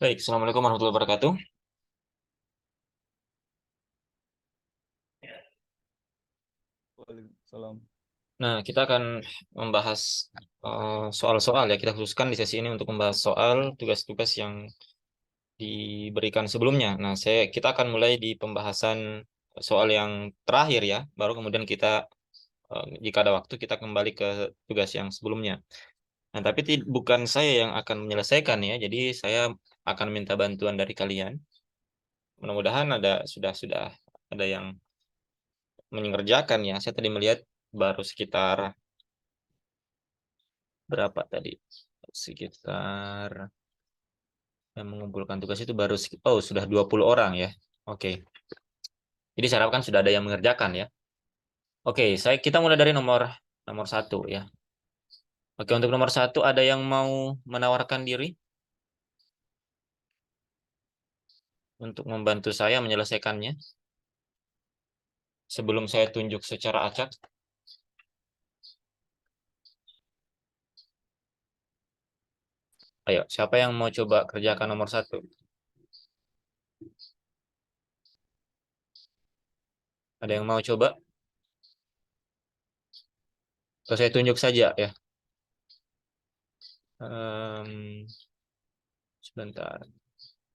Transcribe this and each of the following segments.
Baik, Assalamualaikum warahmatullahi wabarakatuh. Waalaikumsalam. Nah, kita akan membahas soal-soal ya. Kita khususkan di sesi ini untuk membahas soal tugas-tugas yang diberikan sebelumnya. Nah, kita akan mulai di pembahasan soal yang terakhir ya. Baru kemudian kita, jika ada waktu, kita kembali ke tugas yang sebelumnya. Nah, tapi bukan saya yang akan menyelesaikan ya. Jadi saya akan minta bantuan dari kalian. Mudah-mudahan sudah ada yang mengerjakan ya. Saya tadi melihat baru sekitar berapa tadi? Sekitar yang mengumpulkan tugas itu sudah 20 orang ya. Oke. Jadi saya harapkan sudah ada yang mengerjakan ya. Oke, kita mulai dari nomor nomor satu ya. Oke, untuk nomor satu ada yang mau menawarkan diri untuk membantu saya menyelesaikannya sebelum saya tunjuk secara acak. Ayo, siapa yang mau coba kerjakan nomor satu? Ada yang mau coba? Atau saya tunjuk saja ya. Em, Sebentar.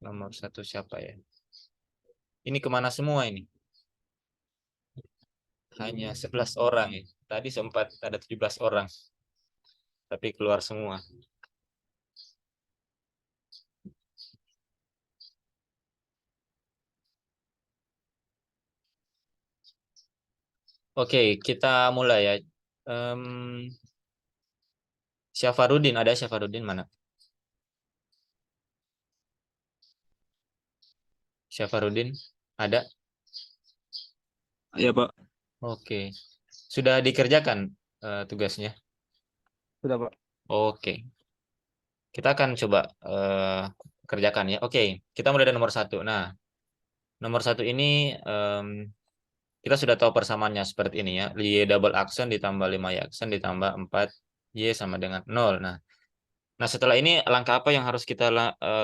Nomor satu siapa ya? Ini kemana semua ini? Hanya 11 orang ya. Tadi sempat ada 17 orang, tapi keluar semua. Oke, kita mulai ya. Em, Syafarudin, ada Syafarudin mana? Syafarudin, ada? Iya, Pak. Oke. Sudah dikerjakan tugasnya? Sudah, Pak. Oke. Kita akan coba kerjakan ya. Oke, kita mulai dari nomor satu. Nah, nomor satu ini em, kita sudah tahu persamaannya seperti ini ya. Y double aksen ditambah 5 Y aksen ditambah 4 Y sama dengan 0. Nah, setelah ini langkah apa yang harus kita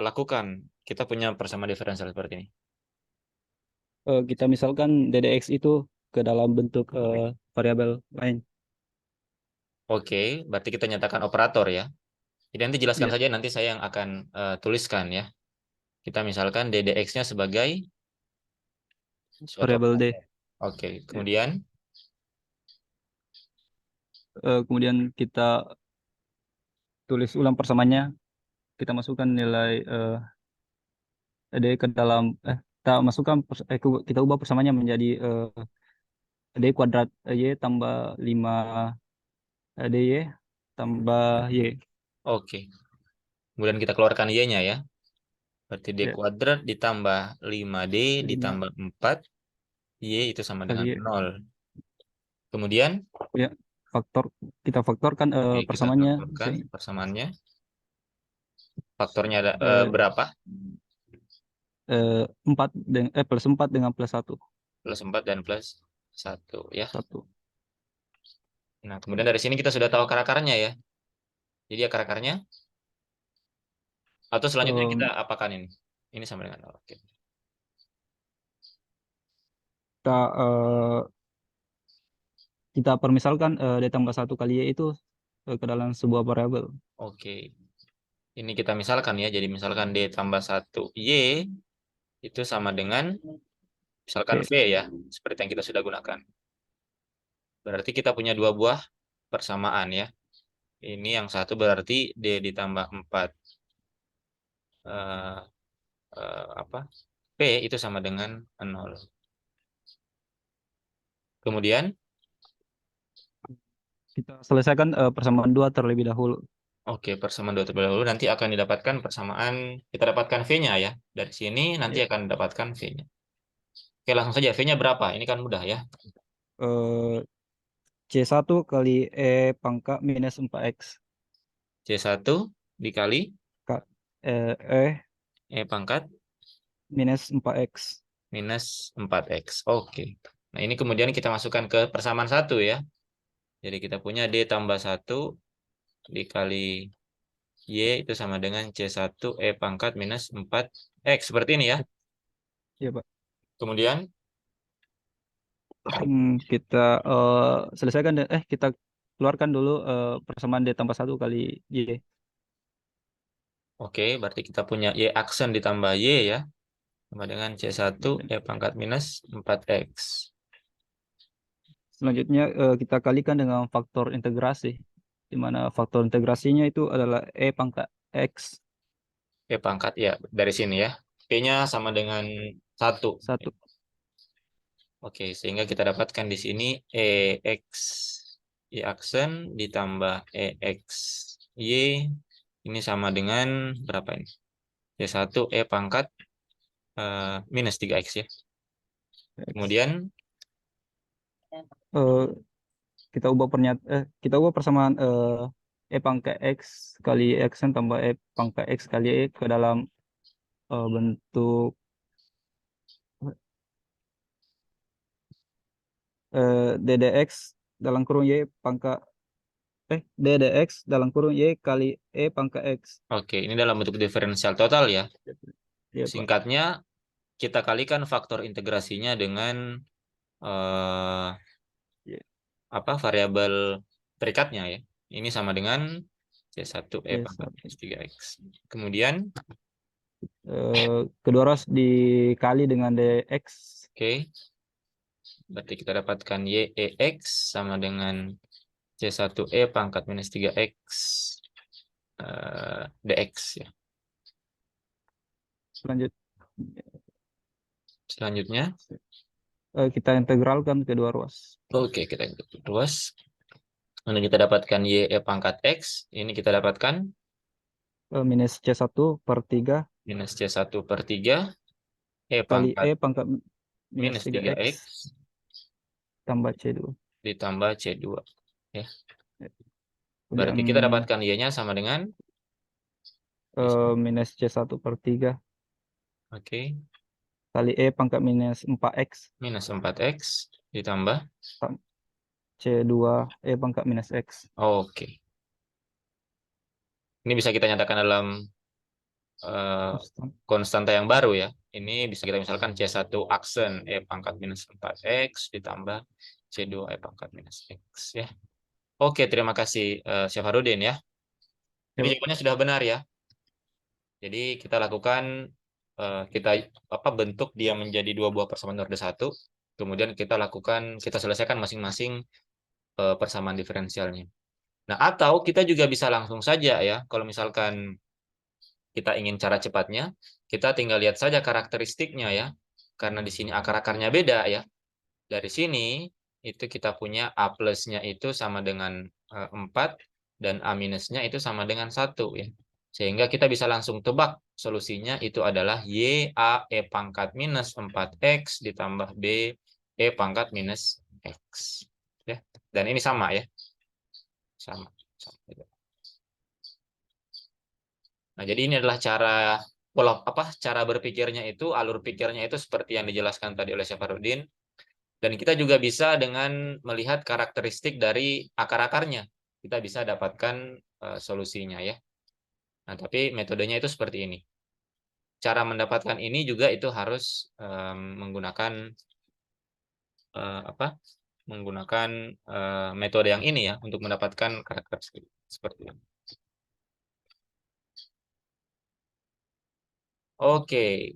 lakukan? Kita punya persamaan diferensial seperti ini. Kita misalkan DDX itu ke dalam bentuk variabel lain. Oke, berarti kita nyatakan operator ya. Jadi nanti jelaskan Iya, saja, nanti saya yang akan tuliskan ya. Kita misalkan DDX-nya sebagai suatu variabel operator. D. Oke, Iya. kemudian Kemudian kita tulis ulang persamaannya. Kita masukkan nilai D ke dalam kita masukkan kita ubah persamaannya menjadi D kuadrat Y tambah 5 DY tambah Y. oke. Kemudian kita keluarkan Y-nya ya. Berarti D Ya, kuadrat ditambah 5D 5 ditambah 4 Y itu sama dengan kali Y. 0. Kemudian, Ya, faktor kita faktorkan oke, kita persamaannya di faktorkan sini. persamaannya. Faktornya ada Eh, berapa? 4 plus 4 dengan plus satu Plus 4 dan plus 1 ya. satu. Nah, kemudian dari sini kita sudah tahu akar-akarnya ya. Jadi akar-akarnya, atau selanjutnya kita Em, apakan ini? Ini sama dengan 0. Oke. kita kita permisalkan D tambah satu kali Y itu ke dalam sebuah variabel. Oke. Ini kita misalkan ya. Jadi misalkan D tambah 1 Y itu sama dengan misalkan Oke, V ya. Seperti yang kita sudah gunakan. Berarti kita punya dua buah persamaan ya. Ini yang satu berarti D ditambah 4 eh, apa? P itu sama dengan 0. Kemudian, kita selesaikan persamaan dua terlebih dahulu. oke, persamaan dua terlebih dahulu nanti akan didapatkan persamaan, kita dapatkan V-nya ya. Dari sini nanti Ya. akan dapatkan V-nya. Oke, langsung saja. V-nya berapa? Ini kan mudah ya. Eh, C1 kali pangkat minus 4X. C1 dikali Ka- E E pangkat minus 4X. minus 4X. Oke. Nah, ini kemudian kita masukkan ke persamaan satu ya. Jadi kita punya D tambah satu dikali Y itu sama dengan C1 E pangkat minus 4X. Seperti ini ya. Iya, Pak. Kemudian, Kita selesaikan kita keluarkan dulu persamaan D tambah 1 kali Y. oke, berarti kita punya Y aksen ditambah Y ya. Sama dengan C1 E pangkat minus 4X. Selanjutnya kita kalikan dengan faktor integrasi, di mana faktor integrasinya itu adalah E pangkat X E pangkat ya, dari sini ya. P-nya sama dengan 1. satu. Oke, sehingga kita dapatkan di sini EX Y aksen ditambah EX Y ini sama dengan berapa ini? Y1 E pangkat minus 3X ya. X. Kemudian, Eh, kita ubah persamaan E pangkat X kali X tambah E pangkat X kali E ke dalam bentuk DDX dalam kurung Y pangkat DDX dalam kurung Y kali E pangkat X. oke, ini dalam bentuk diferensial total ya. Iya, Pak. Singkatnya, kita kalikan faktor integrasinya dengan eh, Iya, apa variabel terikatnya ya. Ini sama dengan C1 E iya, pangkat satu. minus 3X. Kemudian, Kedua ros dikali dengan DX. oke, berarti kita dapatkan YEX sama dengan C1E pangkat minus 3X DX ya. Selanjut, Selanjutnya, kita integralkan kedua ruas. oke, kita luas. Lalu kita dapatkan YE pangkat X. Ini kita dapatkan Minus C1/3 minus C1/3 E kali pangkat E pangkat minus minus 3X 3X tambah C2. ditambah C2 ya. Kemudian Berarti kita dapatkan Y-nya sama dengan di sini. minus C1/3 Oke, kali E pangkat minus 4X minus 4X ditambah. C2 E pangkat minus X. Oke. Ini bisa kita nyatakan dalam Konstan. konstanta yang baru ya. Ini bisa kita misalkan C1 aksen E pangkat minus 4X ditambah C2 E pangkat minus X ya. Oke, terima kasih Syafarudin ya. Ya, Ini Pak. jawabannya sudah benar ya. Jadi kita lakukan kita bentuk dia menjadi dua buah persamaan order satu. Kemudian kita selesaikan masing-masing persamaan diferensialnya. Nah, atau kita juga bisa langsung saja ya. Kalau misalkan kita ingin cara cepatnya, kita tinggal lihat saja karakteristiknya ya. Karena di sini akar-akarnya beda ya. Dari sini itu kita punya A plusnya itu sama dengan 4 dan A minusnya itu sama dengan 1 ya. Sehingga kita bisa langsung tebak solusinya itu adalah Y A E pangkat minus 4X ditambah B E pangkat minus X. Ya. Dan ini sama ya. Sama. Sama. Nah, jadi ini adalah cara berpikirnya itu, alur pikirnya itu seperti yang dijelaskan tadi oleh Syafarudin. Dan kita juga bisa dengan melihat karakteristik dari akar-akarnya. Kita bisa dapatkan solusinya ya. Nah, tapi metodenya itu seperti ini. Cara mendapatkan ini juga itu harus menggunakan apa? Menggunakan metode yang ini ya untuk mendapatkan karakteristik seperti ini. Oke,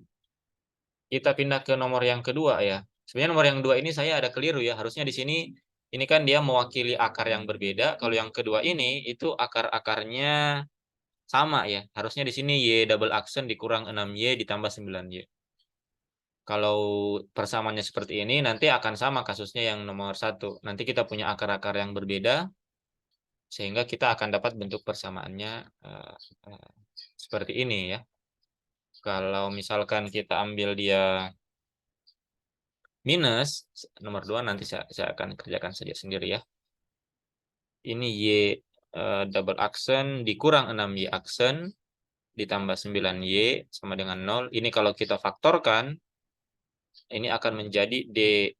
kita pindah ke nomor yang kedua ya. Sebenarnya nomor yang dua ini saya ada keliru ya. Harusnya di sini ini kan dia mewakili akar yang berbeda. Kalau yang kedua ini itu akar-akarnya sama ya. Harusnya di sini Y double aksen dikurang 6Y ditambah 9Y. Kalau persamaannya seperti ini nanti akan sama kasusnya yang nomor satu. Nanti kita punya akar-akar yang berbeda sehingga kita akan dapat bentuk persamaannya uh, seperti ini ya. Kalau misalkan kita ambil dia minus nomor 2 nanti saya akan kerjakan saja sendiri ya. Ini Y double aksen dikurang 6Y aksen ditambah 9Y sama dengan 0. Ini kalau kita faktorkan ini akan menjadi D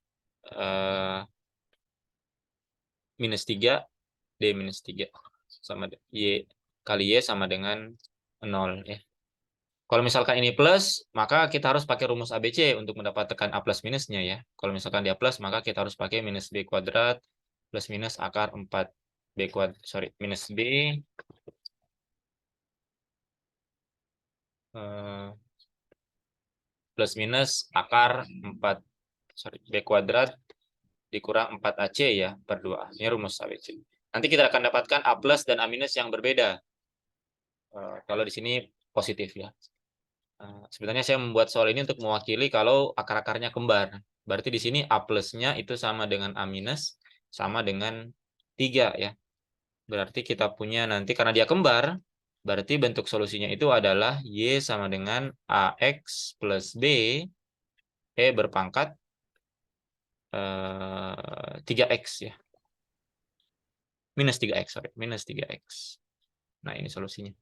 minus 3 D minus 3 sama Y kali Y sama dengan 0 ya. Kalau misalkan ini plus, maka kita harus pakai rumus ABC untuk mendapatkan A plus minusnya ya. Kalau misalkan dia plus, maka kita harus pakai minus B kuadrat plus minus akar 4 B kuadrat, sorry, minus B eh, plus minus akar 4, sorry, B kuadrat dikurang 4AC ya per 2. Ini rumus ABC. Nanti kita akan dapatkan A plus dan A minus yang berbeda. Kalau di sini positif ya. Sebenarnya saya membuat soal ini untuk mewakili kalau akar-akarnya kembar. Berarti di sini A plusnya itu sama dengan A minus, sama dengan 3 ya. Berarti kita punya nanti karena dia kembar, berarti bentuk solusinya itu adalah Y sama dengan AX plus B, E berpangkat 3X ya. Minus 3X, sorry. Minus 3X. Nah, ini solusinya.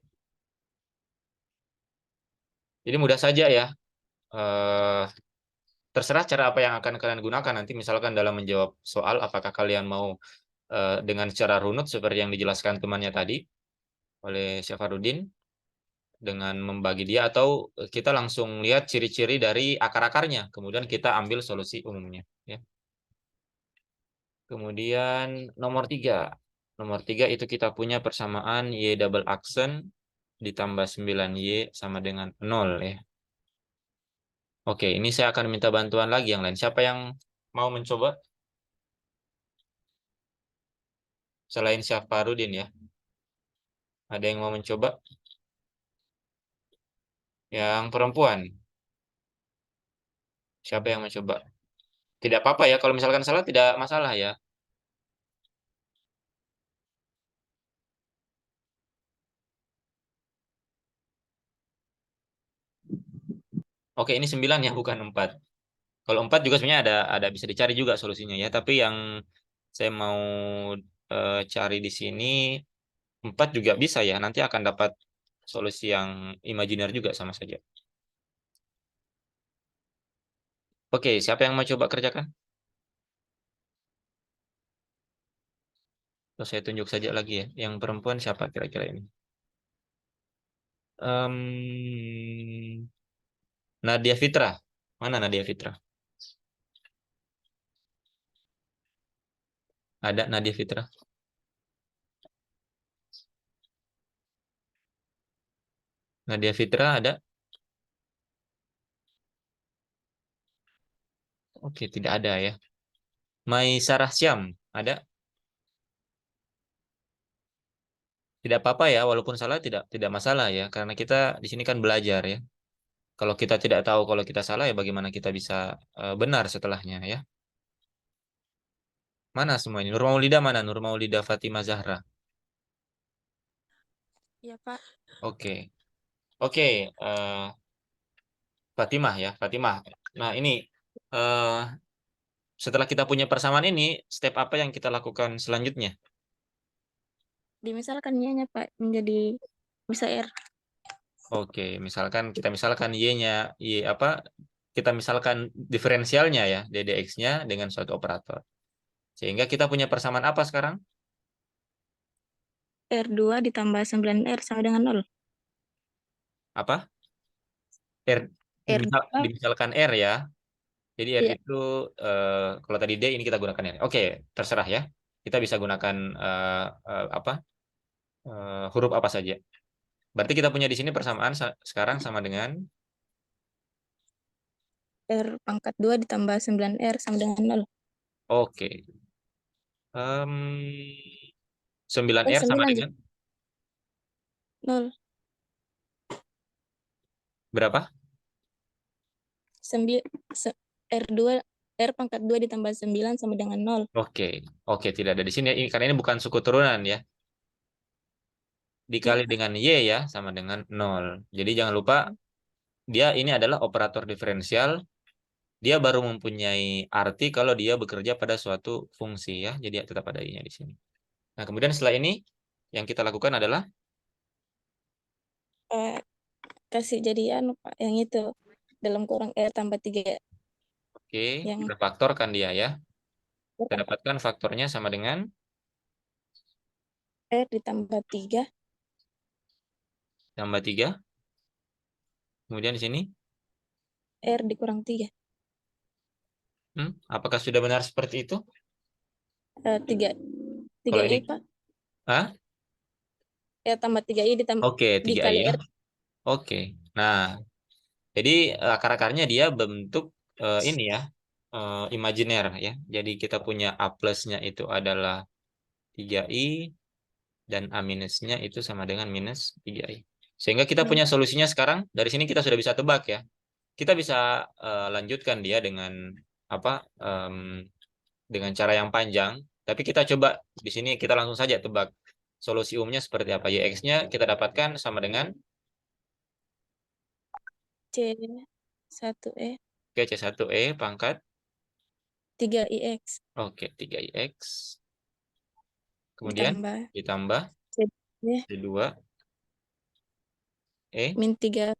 Jadi mudah saja ya. Eh, Terserah cara apa yang akan kalian gunakan nanti misalkan dalam menjawab soal apakah kalian mau dengan cara runut seperti yang dijelaskan temannya tadi oleh Syafarudin dengan membagi dia atau kita langsung lihat ciri-ciri dari akar-akarnya kemudian kita ambil solusi umumnya ya. Kemudian nomor tiga itu kita punya persamaan Y double aksen ditambah 9Y sama dengan 0 ya. Oke, ini saya akan minta bantuan lagi yang lain. Siapa yang mau mencoba selain Syafarudin ya? Ada yang mau mencoba? Yang perempuan, siapa yang mencoba? Tidak apa-apa ya, kalau misalkan salah tidak masalah ya. Oke, ini 9 ya, bukan 4. Kalau 4 juga sebenarnya ada bisa dicari juga solusinya ya, tapi yang saya mau cari di sini 4 juga bisa ya, nanti akan dapat solusi yang imajiner juga sama saja. Oke, siapa yang mau coba kerjakan? Terus saya tunjuk saja lagi ya, yang perempuan siapa kira-kira ini? Nadia Fitra. Mana Nadia Fitra? Ada Nadia Fitra? Nadia Fitra ada? Oke, tidak ada ya. Mai Sarah Syam ada? Tidak apa-apa ya, walaupun salah tidak masalah ya, karena kita di sini kan belajar ya. Kalau kita tidak tahu kalau kita salah ya bagaimana kita bisa benar setelahnya ya. Mana semua ini? Nur Maulida mana? Nur Maulida Fatimah Zahra. Ya, Pak. Oke. Oke, Fatimah ya, Fatimah. Nah, ini eh setelah kita punya persamaan ini, step apa yang kita lakukan selanjutnya? Dimisalkan Y-nya, Pak, menjadi bisa R. Oke, misalkan Y-nya Y apa? Kita misalkan diferensialnya ya, DDX-nya dengan suatu operator. Sehingga kita punya persamaan apa sekarang? R2 ditambah 9R sama dengan 0. Apa? R, R2, dimisalkan R ya. Jadi R ya, itu kalau tadi D ini kita gunakan R. Oke, terserah ya. Kita bisa gunakan apa? Huruf apa saja. Berarti kita punya di sini persamaan sekarang sama dengan R pangkat 2 ditambah 9R sama dengan 0. oke. 9R sama 9 dengan 0. berapa? R2 R pangkat 2 ditambah 9 sama dengan 0. Oke. Oke, tidak ada di sini. Karena ini bukan suku turunan ya. Ya, Dikali dengan Y ya sama dengan 0. Jadi jangan lupa dia ini adalah operator diferensial. Dia baru mempunyai arti kalau dia bekerja pada suatu fungsi ya. Jadi tetap ada I-nya di sini. Nah, kemudian setelah ini yang kita lakukan adalah Pak, kasih jadi anu, Pak, yang itu dalam kurang R tambah 3 oke, yang kita faktorkan dia ya. Kita dapatkan faktornya sama dengan R ditambah 3 tambah 3. Kemudian di sini, R dikurang 3. apakah sudah benar seperti itu? 3 Kalau ini, Pak. ah? Tambah 3i Oke, 3i dikali ya. R. Oke. Nah, jadi akar-akarnya dia bentuk ini ya, imajiner ya. Jadi kita punya A plusnya itu adalah 3i dan A minusnya itu sama dengan minus 3i. Sehingga kita punya solusinya sekarang. Dari sini kita sudah bisa tebak ya. Kita bisa lanjutkan dia dengan apa? Dengan cara yang panjang. Tapi kita coba di sini kita langsung saja tebak solusi umumnya seperti apa. YX-nya kita dapatkan sama dengan C1E C1E pangkat 3ix oke 3ix. Kemudian ditambah ditambah C2E C2E min 3ix.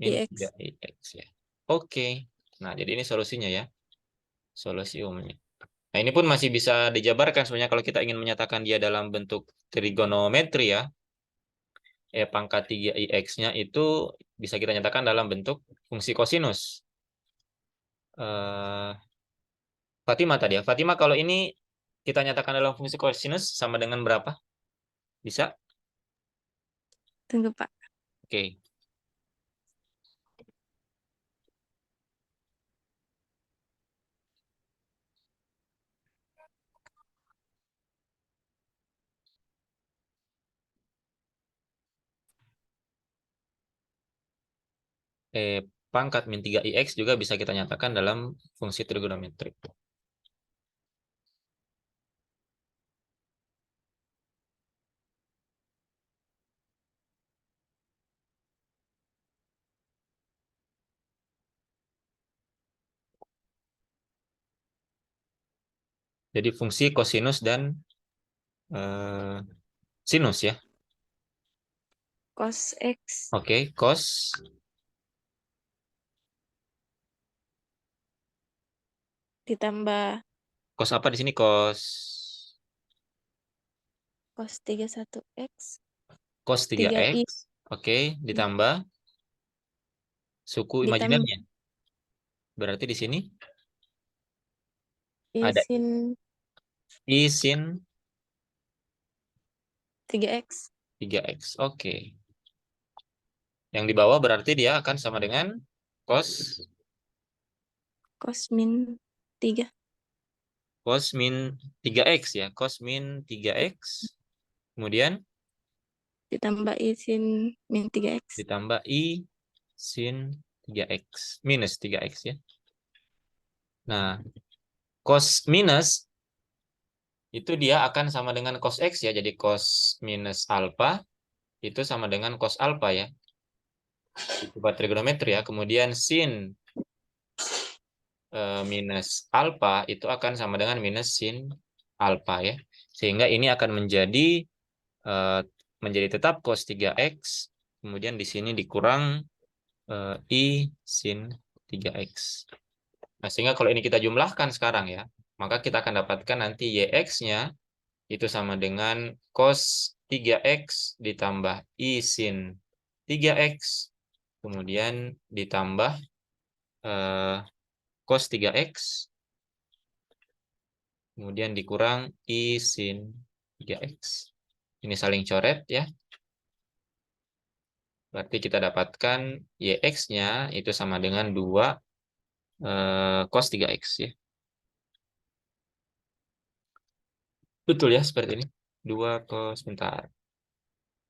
min 3ix ya. Oke. Nah, jadi ini solusinya ya. Solusi umumnya. Nah, ini pun masih bisa dijabarkan sebenarnya kalau kita ingin menyatakan dia dalam bentuk trigonometri ya. Pangkat 3ix-nya itu bisa kita nyatakan dalam bentuk fungsi kosinus. Eh, Fatima tadi ya. Fatima, kalau ini kita nyatakan dalam fungsi kosinus sama dengan berapa? Bisa? Tunggu Pak. Oke. Pangkat min 3ix juga bisa kita nyatakan dalam fungsi trigonometri. Jadi fungsi kosinus dan sinus ya. Cos X Oke, cos ditambah cos apa di sini? Cos cos 31X 3x. 3i Oke, ditambah suku ditambah imajinernya. Berarti di sini i ada sin i sin 3x 3x. Oke. Yang di bawah berarti dia akan sama dengan cos cos min 3 min 3x ya. Cos min 3x. Kemudian ditambah i sin min 3x ditambah i sin 3x minus 3x ya. Nah, cos minus itu dia akan sama dengan cos x ya. Jadi cos minus alpha itu sama dengan cos alpha ya. Buat trigonometri ya. Kemudian sin minus alpha itu akan sama dengan minus sin alpha ya. Sehingga ini akan menjadi tetap cos 3x. Kemudian di sini dikurang i sin 3x. Nah, sehingga kalau ini kita jumlahkan sekarang ya, maka kita akan dapatkan nanti YX-nya itu sama dengan cos 3x ditambah I sin 3x, kemudian ditambah cos 3x, kemudian dikurang I sin 3x. Ini saling coret ya. Berarti kita dapatkan YX-nya itu sama dengan 2 cos 3x ya. Betul ya, seperti ini. 2 cos, sebentar.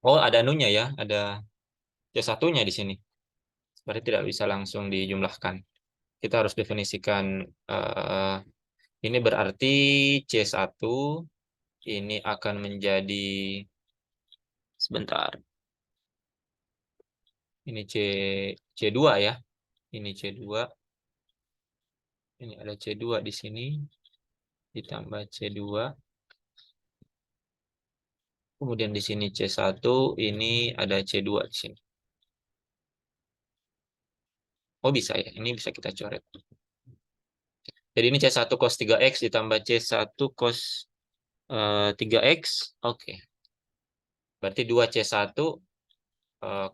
Oh, ada anunya ya, ada C1-nya di sini. Berarti tidak bisa langsung dijumlahkan. Kita harus definisikan ini berarti C1 ini akan menjadi sebentar. Ini C2 ya. Ini C2. Ini ada C2 di sini ditambah C2. Kemudian di sini C1, ini ada C2 di sini. Oh, bisa ya. Ini bisa kita coret. Jadi ini C1 cos 3x ditambah C1 cos 3x. Oke. Berarti 2C1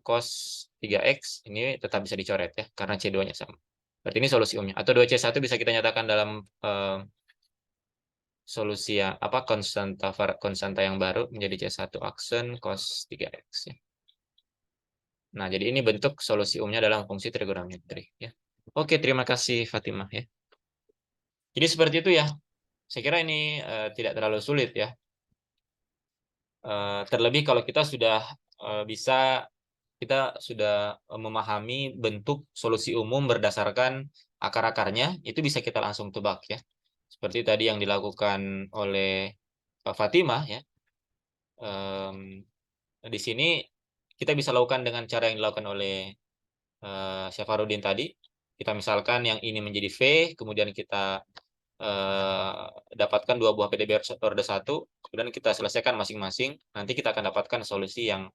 cos 3x ini tetap bisa dicoret ya, karena C2-nya sama. Berarti ini solusi umumnya. Atau 2C1 bisa kita nyatakan dalam solusi yang apa konstanta yang baru menjadi C1 aksen cos 3x ya. Nah, jadi ini bentuk solusi umumnya dalam fungsi trigonometri ya. Oke, terima kasih Fatimah ya. Jadi seperti itu ya. Saya kira ini tidak terlalu sulit ya. Terlebih kalau kita sudah bisa kita sudah memahami bentuk solusi umum berdasarkan akar-akarnya, itu bisa kita langsung tebak ya. Seperti tadi yang dilakukan oleh Fatimah ya. Em, di sini kita bisa lakukan dengan cara yang dilakukan oleh Syafarudin tadi. Kita misalkan yang ini menjadi V, kemudian kita eh, dapatkan dua buah PDB orde 1, kemudian kita selesaikan masing-masing. Nanti kita akan dapatkan solusi yang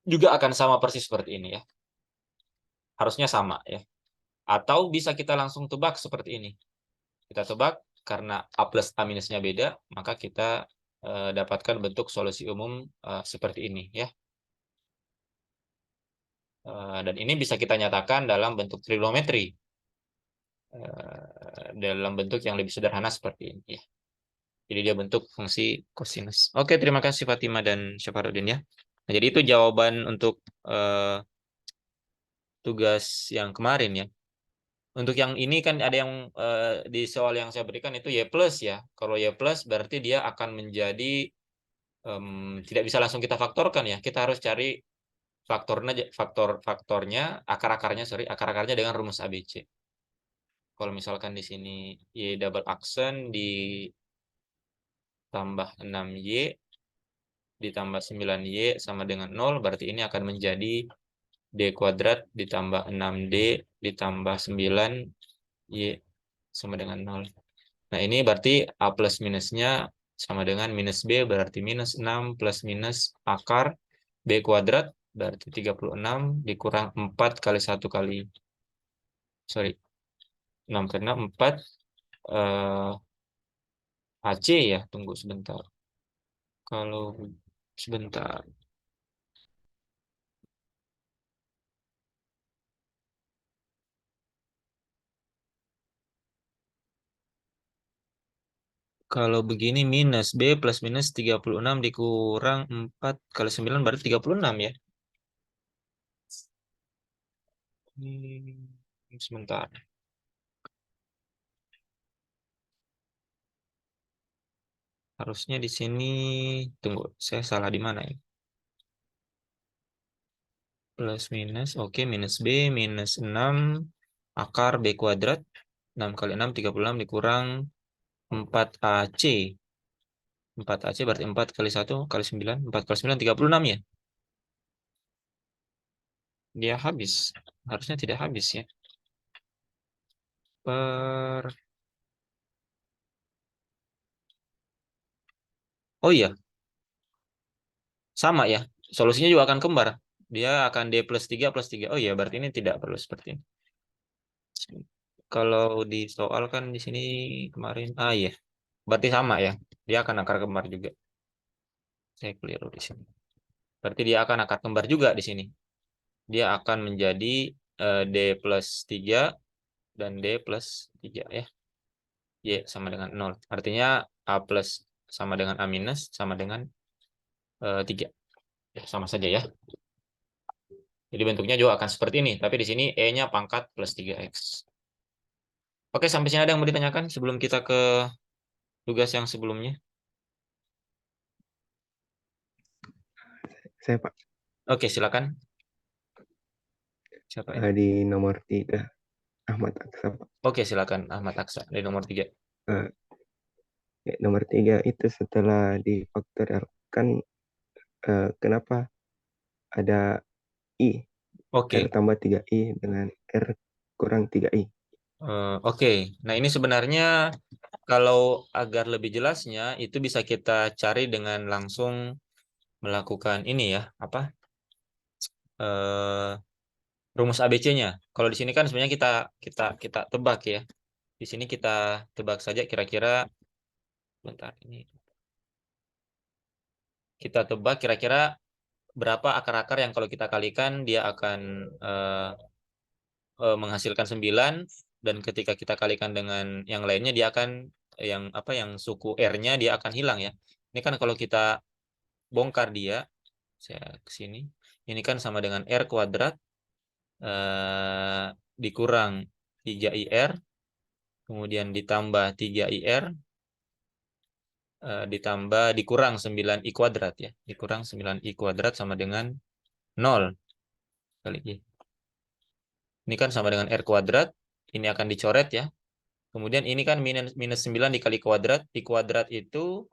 juga akan sama persis seperti ini ya. Harusnya sama ya. Atau bisa kita langsung tebak seperti ini. Kita tebak karena A plus A minusnya beda, maka kita dapatkan bentuk solusi umum seperti ini ya. Dan ini bisa kita nyatakan dalam bentuk trigonometri. Dalam bentuk yang lebih sederhana seperti ini ya. Jadi dia bentuk fungsi kosinus. Oke, terima kasih Fatima dan Syafarudin ya. Nah, jadi itu jawaban untuk tugas yang kemarin ya. Untuk yang ini kan ada yang di soal yang saya berikan itu Y plus ya. Kalau Y plus berarti dia akan menjadi tidak bisa langsung kita faktorkan ya. Kita harus cari faktornya akar-akarnya akar-akarnya dengan rumus ABC. Kalau misalkan di sini Y double aksen ditambah 6Y ditambah 9Y sama dengan 0, berarti ini akan menjadi D kuadrat ditambah 6D ditambah 9Y sama dengan 0. Nah, ini berarti A plus minusnya sama dengan minus B, berarti minus 6 plus minus akar B kuadrat, berarti 36 dikurang 4 kali 1 kali, sorry, 6 karena 4 AC ya, tunggu sebentar. Kalau sebentar. Kalau begini minus B plus minus 36 dikurang 4 kali 9 berarti 36 ya. Sebentar. Harusnya di sini, tunggu, saya salah di mana ya? Plus minus, oke, minus B minus 6 akar B kuadrat. 6 kali 6, 36 dikurang 4AC. 4AC berarti 4 kali 1 kali 9. 4 kali 9, 36 ya. Dia habis. Harusnya tidak habis ya. Oh iya, sama ya. Solusinya juga akan kembar. Dia akan D plus 3 plus 3. Oh iya, berarti ini tidak perlu seperti ini. Kalau di soal kan di sini kemarin. Ah iya, berarti sama ya. Dia akan akar kembar juga. Saya keliru di sini. Berarti dia akan akar kembar juga di sini. Dia akan menjadi D plus 3 dan D plus 3 ya. Y sama dengan 0. Artinya A plus sama dengan A minus sama dengan 3. Ya, sama saja ya. Jadi bentuknya juga akan seperti ini. Tapi di sini E-nya pangkat plus 3X. Oke, sampai sini ada yang mau ditanyakan sebelum kita ke tugas yang sebelumnya? Saya Pak, Oke, silakan. Siapa ini? di nomor 3 Ahmad Aksa Pak. Oke, silakan Ahmad Aksa di nomor 3. Eh, nomor 3 itu setelah difaktorialkan, kenapa ada I, Oke. R tambah 3I dengan R kurang 3I. Oke. Nah, ini sebenarnya kalau agar lebih jelasnya itu bisa kita cari dengan langsung melakukan ini ya, apa? eh, Rumus ABC-nya. Kalau di sini kan sebenarnya kita tebak ya. Di sini kita tebak saja kira-kira bentar ini. Kita tebak kira-kira berapa akar-akar yang kalau kita kalikan dia akan menghasilkan 9, dan ketika kita kalikan dengan yang lainnya dia akan yang suku R-nya dia akan hilang ya. Ini kan kalau kita bongkar dia, saya ke sini. Ini kan sama dengan R kuadrat dikurang 3IR, kemudian ditambah 3IR, ditambah dikurang 9I kuadrat ya. Dikurang 9I kuadrat sama dengan 0 kali I. Ini kan sama dengan R kuadrat, ini akan dicoret ya. Kemudian ini kan minus 9 dikali kuadrat, I kuadrat itu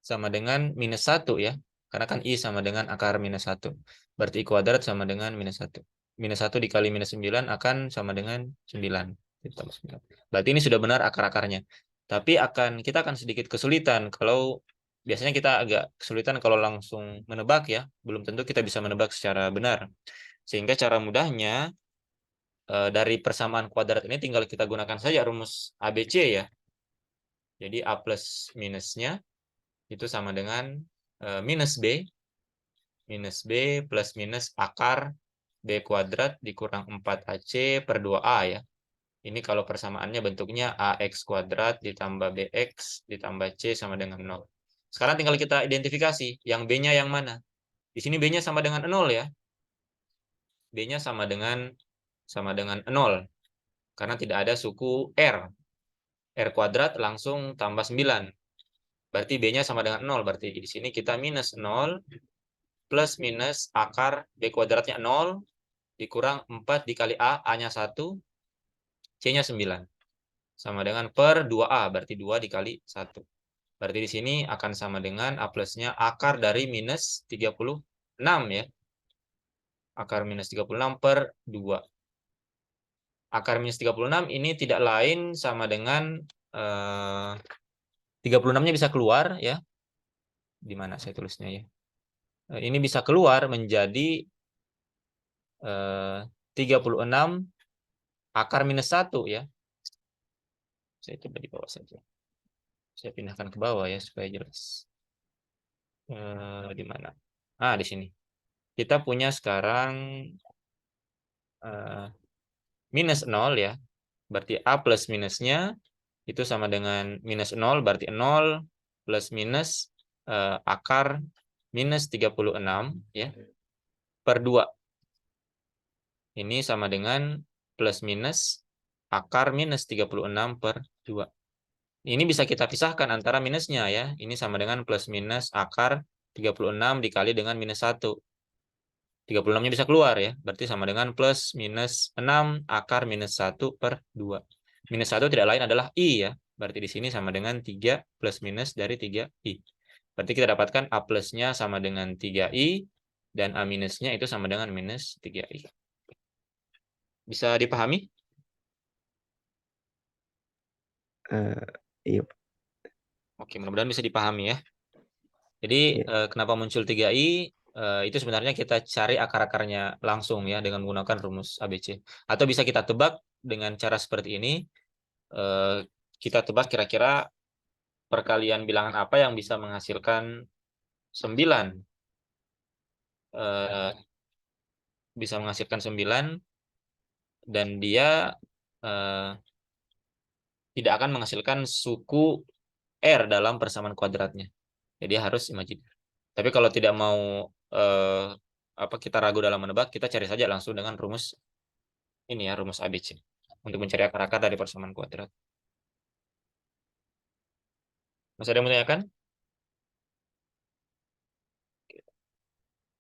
sama dengan minus 1 ya. Karena kan I sama dengan akar minus 1. Berarti I kuadrat sama dengan minus 1. Minus 1 dikali minus 9 akan sama dengan 9. Berarti ini sudah benar akar-akarnya. Tapi kita akan sedikit kesulitan kalau biasanya kita agak kesulitan kalau langsung menebak ya. Belum tentu kita bisa menebak secara benar. Sehingga cara mudahnya dari persamaan kuadrat ini tinggal kita gunakan saja rumus ABC ya. Jadi A plus minusnya itu sama dengan minus B plus minus akar B kuadrat dikurang 4AC per 2A ya. Ini kalau persamaannya bentuknya AX kuadrat ditambah BX ditambah C sama dengan 0. Sekarang tinggal kita identifikasi yang B-nya yang mana. Di sini B-nya sama dengan 0 ya. B-nya sama dengan 0. Karena tidak ada suku R. R kuadrat langsung tambah 9. Berarti B-nya sama dengan 0. Berarti di sini kita minus 0 plus minus akar B kuadratnya 0 dikurang 4 dikali A, A-nya 1, C-nya 9. Sama dengan per 2A, berarti 2 dikali 1. Berarti di sini akan sama dengan A plusnya akar dari minus 36 ya. Akar minus 36 per 2. Akar minus 36 ini tidak lain sama dengan 36-nya bisa keluar ya. Di mana saya tulisnya ya? Ini bisa keluar menjadi 36 akar minus 1 ya. Saya coba di bawah saja. Saya pindahkan ke bawah ya supaya jelas. Di mana? Di sini. Kita punya sekarang minus 0 ya. Berarti A plus minusnya itu sama dengan minus 0. Berarti 0 plus minus akar minus 36 ya, per 2. Ini sama dengan plus minus akar minus 36 per 2. Ini bisa kita pisahkan antara minusnya ya. Ini sama dengan plus minus akar 36 dikali dengan minus 1. 36-nya bisa keluar ya. Berarti sama dengan plus minus 6 akar minus 1 per 2. Minus 1 tidak lain adalah I ya. Berarti di sini sama dengan 3 plus minus dari 3I. Berarti kita dapatkan A plusnya sama dengan 3I. Dan A minusnya itu sama dengan minus 3I. Bisa dipahami? Iya. Oke, mudah-mudahan bisa dipahami ya. Jadi Iya. kenapa muncul 3I? Itu sebenarnya kita cari akar-akarnya langsung ya dengan menggunakan rumus ABC. Atau bisa kita tebak dengan cara seperti ini. Kita tebak kira-kira perkalian bilangan apa yang bisa menghasilkan 9. Bisa menghasilkan 9 dan dia tidak akan menghasilkan suku R dalam persamaan kuadratnya. Jadi harus imajiner. Tapi kalau tidak mau kita ragu dalam menebak, kita cari saja langsung dengan rumus ini ya, rumus ABC untuk mencari akar-akar dari persamaan kuadrat. Masih ada yang menanyakan?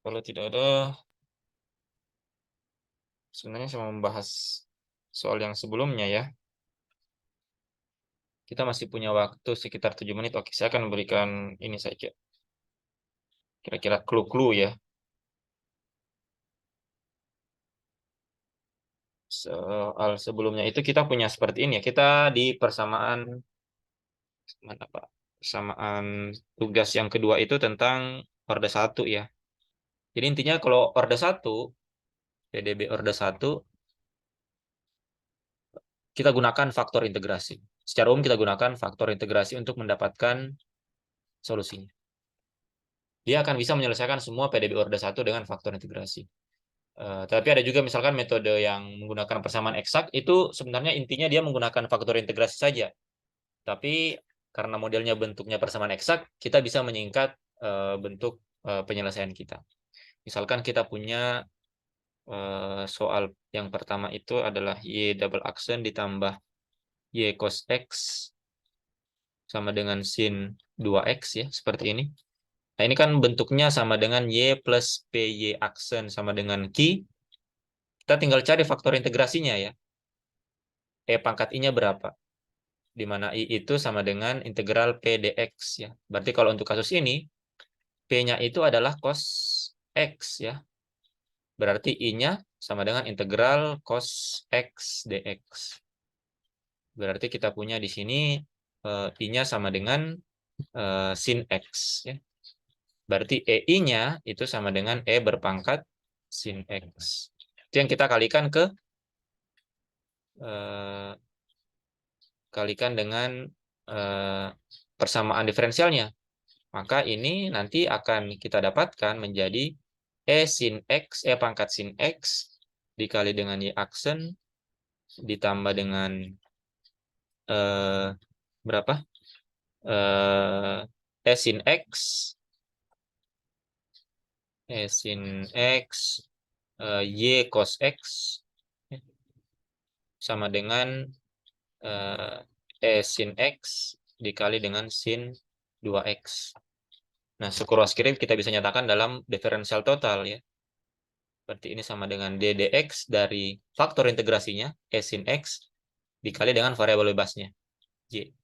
Kalau tidak ada, sebenarnya saya mau membahas soal yang sebelumnya ya. Kita masih punya waktu sekitar 7 menit. Oke, saya akan memberikan ini saja. Kira-kira clue-clue ya. Soal sebelumnya itu kita punya seperti ini ya. Kita di persamaan mana Pak? Persamaan tugas yang kedua itu tentang orde 1 ya. Jadi intinya kalau orde 1, PDB orde 1, kita gunakan faktor integrasi. Secara umum kita gunakan faktor integrasi untuk mendapatkan solusinya. dia akan bisa menyelesaikan semua PDB orde 1 dengan faktor integrasi. Tapi ada juga misalkan metode yang menggunakan persamaan eksak, itu sebenarnya intinya dia menggunakan faktor integrasi saja. Tapi karena modelnya bentuknya persamaan eksak, kita bisa menyingkat bentuk penyelesaian kita. Misalkan kita punya soal yang pertama itu adalah Y double aksen ditambah Y cos X sama dengan sin 2X ya, seperti ini. Nah, ini kan bentuknya sama dengan Y plus PY aksen sama dengan Q. Kita tinggal cari faktor integrasinya ya. E pangkat I-nya berapa? Di mana I itu sama dengan integral P dx ya. Berarti kalau untuk kasus ini, P-nya itu adalah cos X ya. Berarti I-nya sama dengan integral cos X dx. Berarti kita punya di sini I-nya sama dengan sin X ya. Berarti EI-nya itu sama dengan E berpangkat sin X. Itu yang kita kalikan dengan persamaan diferensialnya. Maka ini nanti akan kita dapatkan menjadi E sin X, E pangkat sin X dikali dengan Y aksen ditambah dengan berapa? E sin X Y cos X sama dengan E sin X dikali dengan sin 2X. Nah, Shukura-Skirip kita bisa nyatakan dalam diferensial total ya. Berarti ini sama dengan D dx dari faktor integrasinya E sin X dikali dengan variabel bebasnya Y.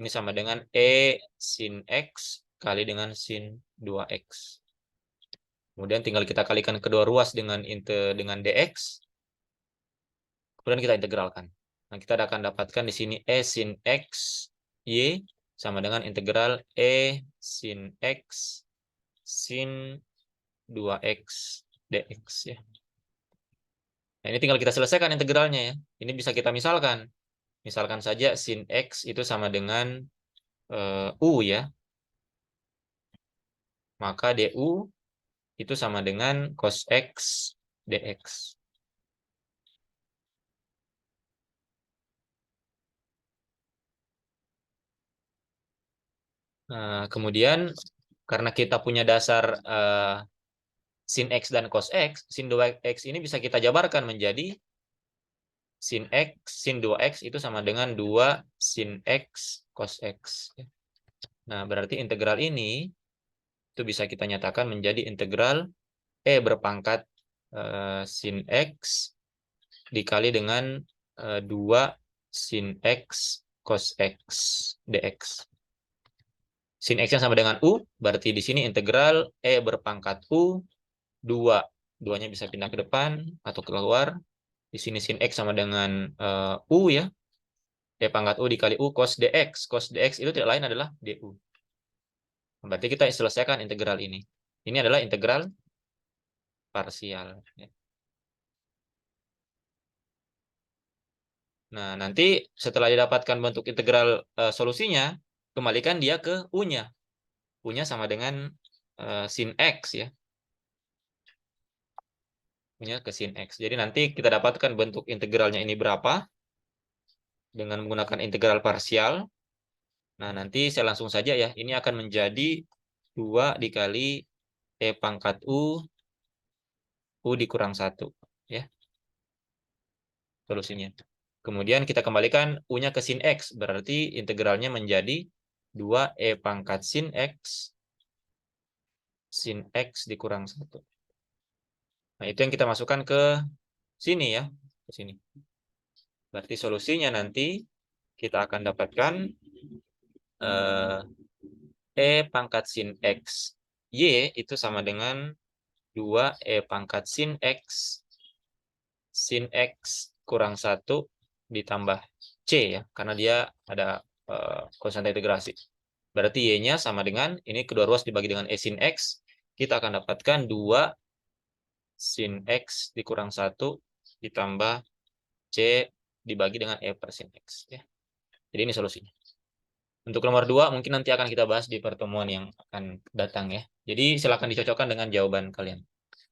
Ini sama dengan E sin X kali dengan sin 2X. Kemudian tinggal kita kalikan kedua ruas dengan dx. Kemudian kita integralkan. Nah, kita akan dapatkan di sini E sin X Y sama dengan integral E sin X sin 2X dx ya. Nah, ini tinggal kita selesaikan integralnya ya. Ini bisa kita misalkan. Misalkan saja sin X itu sama dengan U ya. Maka DU itu sama dengan cos X dx. Nah, kemudian karena kita punya dasar sin X dan cos X, sin 2X ini bisa kita jabarkan menjadi sin X, sin 2X itu sama dengan 2 sin X cos X. Nah, berarti integral ini itu bisa kita nyatakan menjadi integral E berpangkat sin X dikali dengan 2 sin X cos X dx. Sin X yang sama dengan U, berarti di sini integral E berpangkat U, 2. 2-nya bisa pindah ke depan atau keluar. Di sini sin X sama dengan U ya. E pangkat U dikali U cos dx. Cos dx itu tidak lain adalah DU. Berarti kita selesaikan integral ini. Ini adalah integral parsial. Nah, nanti setelah didapatkan bentuk integral solusinya, kembalikan dia ke U-nya. U-nya sama dengan sin X ya. U-nya ke sin X. Jadi nanti kita dapatkan bentuk integralnya ini berapa dengan menggunakan integral parsial. Nah, nanti saya langsung saja ya. Ini akan menjadi 2 dikali E pangkat U dikurang 1 ya. Solusinya. Kemudian kita kembalikan U-nya ke sin X. Berarti integralnya menjadi 2 E pangkat sin X dikurang 1. Nah, itu yang kita masukkan ke sini ya. Ke sini. Berarti solusinya nanti kita akan dapatkan E pangkat sin X Y itu sama dengan 2 E pangkat sin X kurang 1 ditambah C ya. Karena dia ada konstanta integrasi. Berarti Y-nya sama dengan, ini kedua ruas dibagi dengan E sin X. Kita akan dapatkan 2 sin X dikurang 1 ditambah C dibagi dengan E per sin X. Ya. Jadi ini solusinya. Untuk nomor 2 mungkin nanti akan kita bahas di pertemuan yang akan datang ya. Jadi silakan dicocokkan dengan jawaban kalian.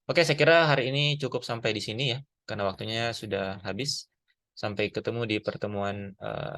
Oke, saya kira hari ini cukup sampai di sini ya, karena waktunya sudah habis. Sampai ketemu di pertemuan